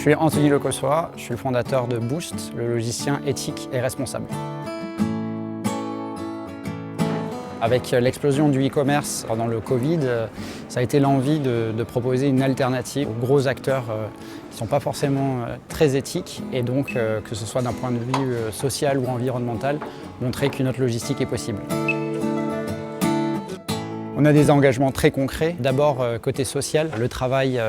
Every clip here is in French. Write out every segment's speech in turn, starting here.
suis Anthony Lecossois, je suis le fondateur de Boost, le logicien éthique et responsable. Avec l'explosion du e-commerce pendant le Covid, ça a été l'envie de proposer une alternative aux gros acteurs qui ne sont pas forcément très éthiques et donc, que ce soit d'un point de vue social ou environnemental, montrer qu'une autre logistique est possible. On a des engagements très concrets. D'abord, côté social, le travail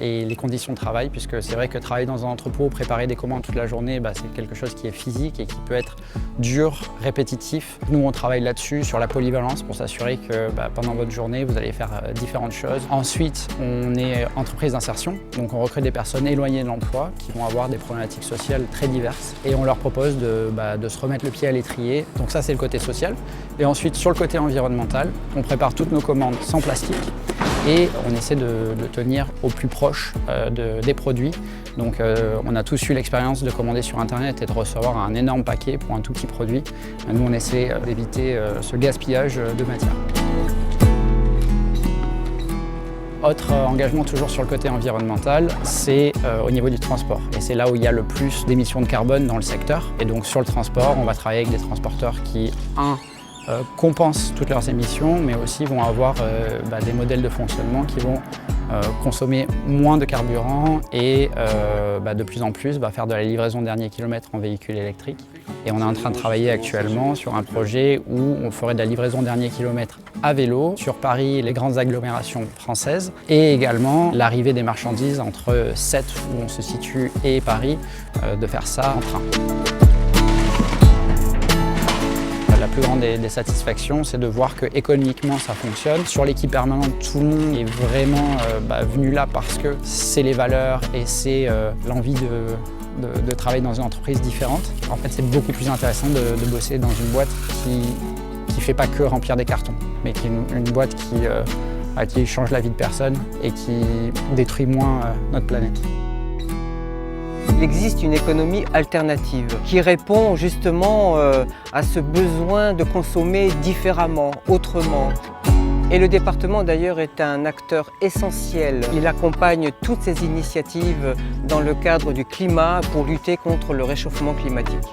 et les conditions de travail, puisque c'est vrai que travailler dans un entrepôt, préparer des commandes toute la journée, c'est quelque chose qui est physique et qui peut être dur, répétitif. Nous, on travaille là-dessus, sur la polyvalence, pour s'assurer que pendant votre journée, vous allez faire différentes choses. Ensuite, on est entreprise d'insertion, donc on recrute des personnes éloignées de l'emploi qui vont avoir des problématiques sociales très diverses et on leur propose de se remettre le pied à l'étrier. Donc ça, c'est le côté social. Et ensuite, sur le côté environnemental, on prépare toutes nos commandes sans plastique et on essaie de tenir au plus proche des produits. Donc on a tous eu l'expérience de commander sur internet et de recevoir un énorme paquet pour un tout petit produit. Nous on essaie d'éviter ce gaspillage de matière. Autre engagement toujours sur le côté environnemental, c'est au niveau du transport. Et c'est là où il y a le plus d'émissions de carbone dans le secteur. Et donc sur le transport, on va travailler avec des transporteurs qui, compensent toutes leurs émissions, mais aussi vont avoir des modèles de fonctionnement qui vont consommer moins de carburant et de plus en plus faire de la livraison dernier kilomètre en véhicule électrique. Et on est en train de travailler actuellement sur un projet où on ferait de la livraison dernier kilomètre à vélo sur Paris et les grandes agglomérations françaises et également l'arrivée des marchandises entre Sète où on se situe et Paris, de faire ça en train. La plus grande des satisfactions, c'est de voir que économiquement ça fonctionne. Sur l'équipe permanente, tout le monde est vraiment venu là parce que c'est les valeurs et c'est l'envie de travailler dans une entreprise différente. En fait, c'est beaucoup plus intéressant de bosser dans une boîte qui fait pas que remplir des cartons, mais qui est une boîte qui change la vie de personne et qui détruit moins notre planète. Il existe une économie alternative qui répond justement à ce besoin de consommer différemment, autrement. Et le département d'ailleurs est un acteur essentiel. Il accompagne toutes ces initiatives dans le cadre du climat pour lutter contre le réchauffement climatique.